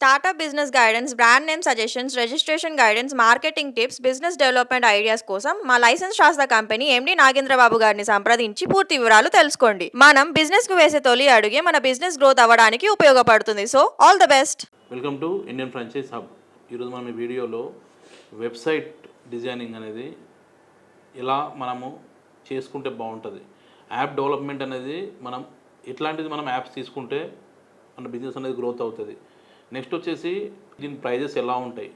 Startup business guidance, brand name suggestions, registration guidance, marketing tips, business development ideas కోసం మా licence శాస్త్ర company MD Nagendra Babu గారిని సంప్రదించి పూర్తి వివరాలు తెలుసుకోండి. మనం బిజినెస్ కు వేసే తొలి అడుగే మన బిజినెస్ గ్రోత్ అవ్వడానికి ఉపయోగపడుతుంది. So all the best. Welcome to Indian franchise hub. ఈరోజు మనం ఈ వీడియోలో వెబ్సైట్ డిజైనింగ్ అనేది ఎలా మనము చేసుకుంటే బాగుంటుంది, యాప్ డెవలప్మెంట్ అనేది మనం ఎట్లాంటిది మనం యాప్స్ తీసుకుంటే మన బిజినెస్ అనేది గ్రోత్ అవుతుంది. నెక్స్ట్ వచ్చేసి దీని ప్రైజెస్ ఎలా ఉంటాయి,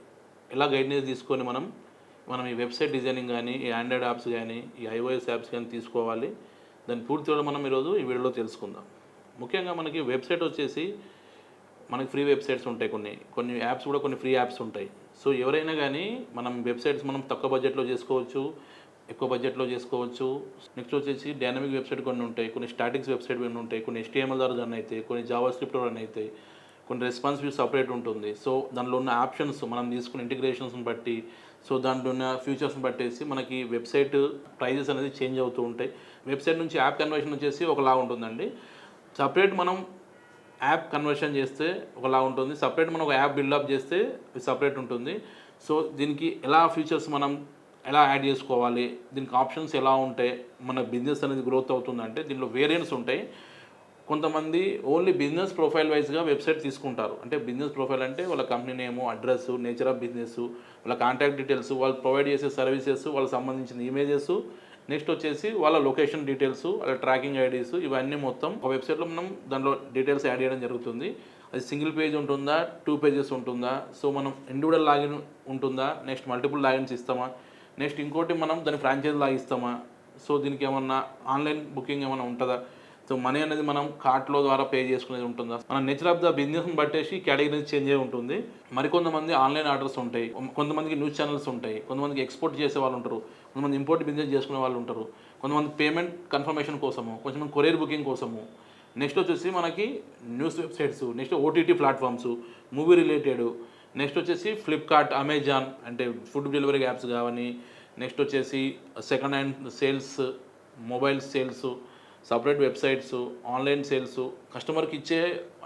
ఎలా గైడెన్స్ తీసుకొని మనం ఈ వెబ్సైట్ డిజైనింగ్ కానీ, ఈ ఆండ్రాయిడ్ యాప్స్ కానీ, ఈ ఐఓఎస్ యాప్స్ కానీ తీసుకోవాలి. దాని పూర్తిగా మనం ఈరోజు ఈ వీడియోలో తెలుసుకుందాం. ముఖ్యంగా మనకి వెబ్సైట్ వచ్చేసి మనకి ఫ్రీ వెబ్సైట్స్ ఉంటాయి, కొన్ని యాప్స్ కూడా కొన్ని ఫ్రీ యాప్స్ ఉంటాయి. సో ఎవరైనా కానీ మనం వెబ్సైట్స్ మనం తక్కువ బడ్జెట్లో చేసుకోవచ్చు, ఎక్కువ బడ్జెట్లో చేసుకోవచ్చు. నెక్స్ట్ వచ్చేసి డైనమిక్ వెబ్సైట్ కొన్ని ఉంటాయి, కొన్ని స్టాటిక్స్ వెబ్సైట్ కొన్ని ఉంటాయి, కొన్ని HTML ద్వారా రన్ అవుతాయి, కొన్ని జావా స్క్రిప్ట్ రన్ అవుతాయి, కొన్ని రెస్పాన్సివ్ సపరేట్ ఉంటుంది. సో దానిలో ఉన్న ఆప్షన్స్ మనం తీసుకున్న ఇంటిగ్రేషన్స్ని బట్టి, సో దాంట్లో ఉన్న ఫీచర్స్ని బట్టేసి మనకి వెబ్సైట్ ప్రైజెస్ అనేది చేంజ్ అవుతూ ఉంటాయి. వెబ్సైట్ నుంచి యాప్ కన్వర్షన్ వచ్చేసి ఒకలా ఉంటుందండి. సపరేట్ మనం యాప్ కన్వర్షన్ చేస్తే ఒకలా ఉంటుంది, సపరేట్ మనం ఒక యాప్ బిల్డప్ చేస్తే సపరేట్ ఉంటుంది. సో దీనికి ఎలా ఫీచర్స్ మనం ఎలా యాడ్ చేసుకోవాలి, దీనికి ఆప్షన్స్ ఎలా ఉంటాయి, మన బిజినెస్ అనేది గ్రోత్ అవుతుందంటే దీనిలో వేరియంట్స్ ఉంటాయి. కొంతమంది ఓన్లీ బిజినెస్ ప్రొఫైల్ వైజ్గా వెబ్సైట్ తీసుకుంటారు. అంటే బిజినెస్ ప్రొఫైల్ అంటే వాళ్ళ company name, address, nature of business, వాళ్ళ కాంటాక్ట్ డీటెయిల్స్, వాళ్ళు ప్రొవైడ్ చేసే సర్వీసెస్, వాళ్ళకి సంబంధించిన ఇమేజెస్, నెక్స్ట్ వచ్చేసి వాళ్ళ లొకేషన్ డీటెయిల్స్, వాళ్ళ ట్రాకింగ్ ఐడీస్, ఇవన్నీ మొత్తం ఒక వెబ్సైట్లో మనం దాంట్లో డీటెయిల్స్ యాడ్ చేయడం జరుగుతుంది. అది సింగిల్ పేజ్ ఉంటుందా, 2 పేజెస్ ఉంటుందా, సో మనం ఇండివిజువల్ లాగిన్ ఉంటుందా, నెక్స్ట్ మల్టిపుల్ లాగిన్స్ ఇస్తామా, నెక్స్ట్ ఇంకోటి మనం దాని ఫ్రాంచైజ్ లాగా ఇస్తామా, సో దీనికి ఏమన్నా ఆన్లైన్ బుకింగ్ ఏమైనా ఉంటుందా, సో మనీ అనేది మనం కార్ట్లో ద్వారా పే చేసుకునేది ఉంటుందా, మన నేచర్ ఆఫ్ ద బిజినెస్ని బట్టేసి కేటగిరీ చేంజ్ అయి ఉంటుంది. మరికొంతమంది ఆన్లైన్ ఆర్డర్స్ ఉంటాయి, కొంతమందికి న్యూస్ ఛానల్స్ ఉంటాయి, కొంతమందికి ఎక్స్పోర్ట్ చేసే వాళ్ళు ఉంటారు, కొంతమంది ఇంపోర్ట్ బిజినెస్ చేసుకునే వాళ్ళు ఉంటారు, కొంతమంది పేమెంట్ కన్ఫర్మేషన్ కోసము, కొంతమంది కొరియర్ బుకింగ్ కోసము, నెక్స్ట్ వచ్చేసి మనకి news websites, next OTT platforms, movie related, next వచ్చేసి ఫ్లిప్కార్ట్, అమెజాన్ అంటే ఫుడ్ డెలివరీ యాప్స్ కావని, నెక్స్ట్ వచ్చేసి second hand sales, mobile sales, separate websites, online sales, కస్టమర్కి ఇచ్చే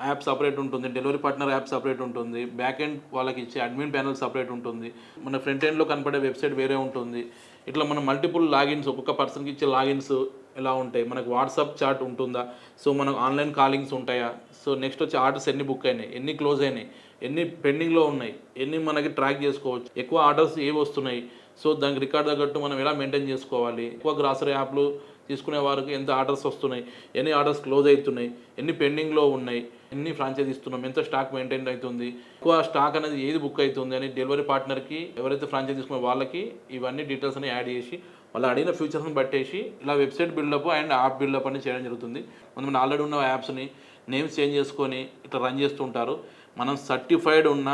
యాప్ సపరేట్ ఉంటుంది, డెలివరీ పార్ట్నర్ యాప్ సపరేట్ ఉంటుంది, బ్యాక్ ఎండ్ వాళ్ళకి ఇచ్చే అడ్మిన్ ప్యానల్ సపరేట్ ఉంటుంది, మన ఫ్రంట్ ఎండ్లో కనపడే వెబ్సైట్ వేరే ఉంటుంది. ఇట్లా మనం మల్టిపుల్ లాగిన్స్, ఒక్కొక్క పర్సన్కి ఇచ్చే లాగిన్స్ ఎలా ఉంటాయి, మనకు వాట్సాప్ చాట్ ఉంటుందా, సో మనకు ఆన్లైన్ కాలింగ్స్ ఉంటాయా, సో నెక్స్ట్ వచ్చి ఆర్డర్స్ ఎన్ని బుక్ అయినాయి, ఎన్ని క్లోజ్ అయినాయి, ఎన్ని పెండింగ్లో ఉన్నాయి, ఎన్ని మనకి ట్రాక్ చేసుకోవచ్చు, ఎక్కువ ఆర్డర్స్ ఏవి వస్తున్నాయి, సో దానికి రికార్డ్ తగ్గట్టు మనం ఎలా మెయింటైన్ చేసుకోవాలి, ఎక్కువ గ్రాసరీ యాప్లు తీసుకునే వారికి ఎంత ఆర్డర్స్ వస్తున్నాయి, ఎన్ని ఆర్డర్స్ క్లోజ్ అవుతున్నాయి, ఎన్ని పెండింగ్లో ఉన్నాయి, ఎన్ని ఫ్రాంచైజ్ ఇస్తున్నాం, ఎంత స్టాక్ మెయింటైన్ అవుతుంది, ఎక్కువ స్టాక్ అనేది ఏది బుక్ అవుతుంది అని డెలివరీ పార్ట్నర్కి, ఎవరైతే ఫ్రాంచైజ్ తీసుకునే వాళ్ళకి ఇవన్నీ డీటెయిల్స్ అని యాడ్ చేసి వాళ్ళు అడిగిన ఫ్యూచర్స్ని బట్టేసి ఇలా website build up and app build up అని చేయడం జరుగుతుంది. మనం ఆల్రెడీ ఉన్న యాప్స్ని నేమ్స్ చేంజ్ చేసుకొని ఇట్లా రన్ చేస్తుంటారు. మనం సర్టిఫైడ్ ఉన్న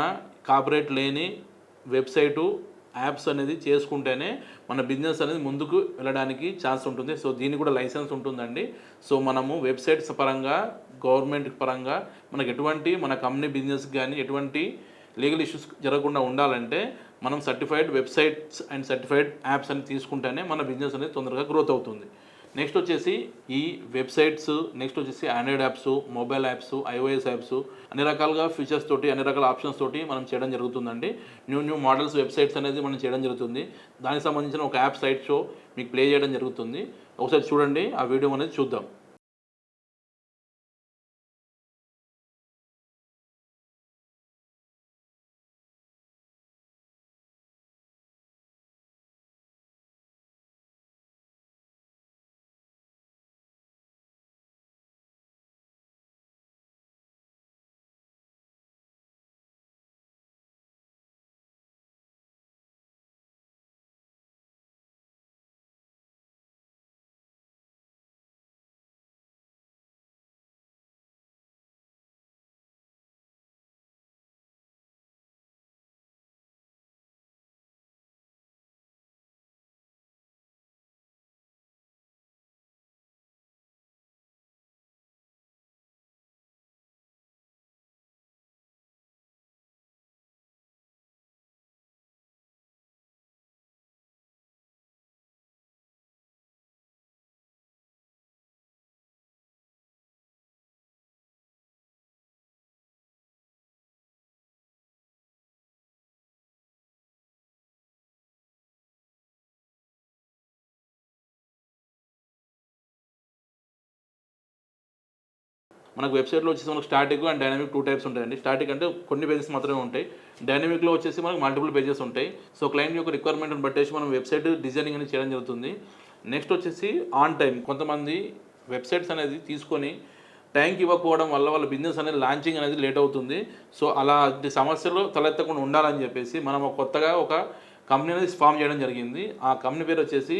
కాపరేట్ లేని వెబ్సైటు యాప్స్ అనేది చేసుకుంటేనే మన బిజినెస్ అనేది ముందుకు వెళ్ళడానికి ఛాన్స్ ఉంటుంది. సో దీనికి కూడా లైసెన్స్ ఉంటుందండి. సో మనము వెబ్సైట్స్ పరంగా, గవర్నమెంట్ పరంగా మనకు ఎటువంటి మన కంపెనీ బిజినెస్ కానీ ఎటువంటి లీగల్ ఇష్యూస్ జరగకుండా ఉండాలంటే మనం certified websites and certified apps అని తీసుకుంటేనే మన బిజినెస్ అనేది తొందరగా గ్రోత్ అవుతుంది. నెక్స్ట్ వచ్చేసి ఈ వెబ్సైట్స్, నెక్స్ట్ వచ్చేసి Android apps, mobile apps, iOS apps అన్ని రకాలుగా ఫీచర్స్ తోటి, అన్ని రకాల ఆప్షన్స్ తోటి మనం చేయడం జరుగుతుందండి. న్యూ మోడల్స్ వెబ్సైట్స్ అనేది మనం చేయడం జరుగుతుంది. దానికి సంబంధించిన ఒక యాప్ సైట్ షో మీకు ప్లే చేయడం జరుగుతుంది. ఒకసారి చూడండి, ఆ వీడియో అనేది చూద్దాం. మనకు వెబ్సైట్లో వచ్చేసి మనకు స్టాటిక్ అండ్ డైనమిక్ 2 టైప్స్ ఉంటాయండి. స్టాటిక్ అంటే కొన్ని పేజెస్ మాత్రమే ఉంటాయి. డైనమిక్లో వచ్చేసి మనకు మల్టిపుల్ పేజెస్ ఉంటాయి. సో క్లయింట్ యొక్క రిక్వైర్మెంట్ని బట్టేసి మనం వెబ్సైట్ డిజైనింగ్ అనేది చేయడం జరుగుతుంది. నెక్స్ట్ వచ్చేసి ఆన్ టైం. కొంతమంది వెబ్సైట్స్ అనేది తీసుకొని టైంకి ఇవ్వకపోవడం వల్ల వాళ్ళ బిజినెస్ అనేది లాంచింగ్ అనేది లేట్ అవుతుంది. సో అలాంటి సమస్యలు తలెత్తకుండా ఉండాలని చెప్పేసి మనం కొత్తగా ఒక కంపెనీ అనేది ఫామ్ చేయడం జరిగింది. ఆ కంపెనీ పేరు వచ్చేసి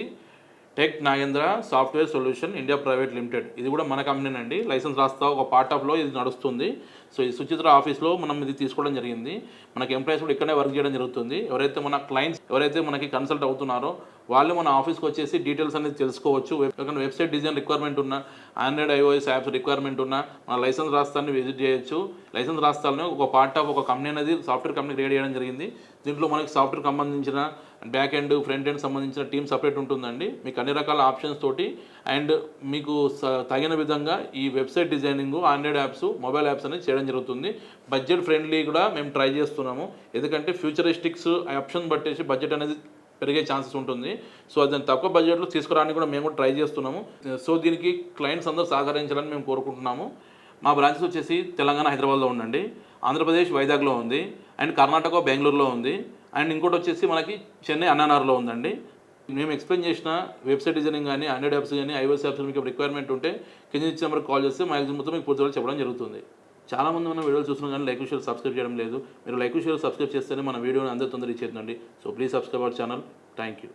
tech Nagendra software solution India private limited. ఇది కూడా మన కంపెనీనండి. లైసెన్స్ రాస్తా ఒక పార్ట్ ఆఫ్లో ఇది నడుస్తుంది. సో ఈ సుచిత్ర ఆఫీస్లో మనం ఇది తీసుకోవడం జరిగింది. మనకి ఎంప్లాయీస్ కూడా ఇక్కడే వర్క్ చేయడం జరుగుతుంది. ఎవరైతే మన క్లయింట్స్ ఎవరైతే మనకి కన్సల్ట్ అవుతున్నారో వాళ్ళు మన ఆఫీస్కి వచ్చేసి డీటెయిల్స్ అనేది తెలుసుకోవచ్చు. వెబ్సైట్ డిజైన్ రిక్వైర్మెంట్ ఉన్న, ఆండ్రాయిడ్ ఐఓఎస్ యాప్స్ రిక్వైర్మెంట్ ఉన్న మన లైసెన్స్ రాస్తాన్ని విజిట్ చేయొచ్చు. లైసెన్స్ రాస్తాలని ఒక పార్ట్ ఆఫ్ ఒక కంపెనీ అనేది సాఫ్ట్వేర్ కంపెనీ క్రియేట్ చేయడం జరిగింది. దీంట్లో మనకి సాఫ్ట్వేర్ సంబంధించిన బ్యాక్ ఎండ్ ఫ్రంట్ ఎండ్ సంబంధించిన టీమ్ సపరేట్ ఉంటుందండి. మీకు అన్ని రకాల ఆప్షన్స్ తోటి అండ్ మీకు తగిన విధంగా ఈ website designing, Android apps, mobile apps అనేది చేయడం జరుగుతుంది. బడ్జెట్ ఫ్రెండ్లీ కూడా మేము ట్రై చేస్తున్నాము. ఎందుకంటే ఫ్యూచరిస్టిక్స్ ఆప్షన్ బట్టేసి బడ్జెట్ అనేది పెరిగే ఛాన్సెస్ ఉంటుంది. సో దాన్ని తక్కువ బడ్జెట్లో తీసుకురావడానికి కూడా మేము కూడా ట్రై చేస్తున్నాము. సో దీనికి క్లయింట్స్ అందరూ సహకరించాలని మేము కోరుకుంటున్నాము. మా బ్రాంచెస్ వచ్చేసి తెలంగాణ హైదరాబాద్లో ఉందండి, ఆంధ్రప్రదేశ్ వైజాగ్లో ఉంది, అండ్ కర్ణాటక బెంగళూరులో ఉంది, అండ్ ఇంకోటి వచ్చేసి మనకి చెన్నై అన్నానార్లో ఉందండి. మేము ఎక్స్ప్లెయిన్ చేసిన వెబ్సైట్ డిజైనింగ్ కానీ, ఆండ్రాయిడ్ యాప్స్ కానీ, ఐఓఎస్ యాప్స్ మీకు రిక్వైర్మెంట్ ఉంటే కింద ఇచ్చిన నెంబర్కి కాల్ చేస్తే మ్యాక్సిమం మొత్తం మీకు పూర్తిగా చెప్పడం జరుగుతుంది. చాలామంది మన వీడియోలు చూస్తున్నాం కానీ లైక్ షేర్ సబ్స్క్రైబ్ చేయడం లేదు. మీరు లైక్ షేర్ సబ్స్క్రైబ్ చేస్తేనే మన వీడియోని అందరూ తొందరగా ఇచ్చేద్దండి. So please subscribe our channel. Thank you.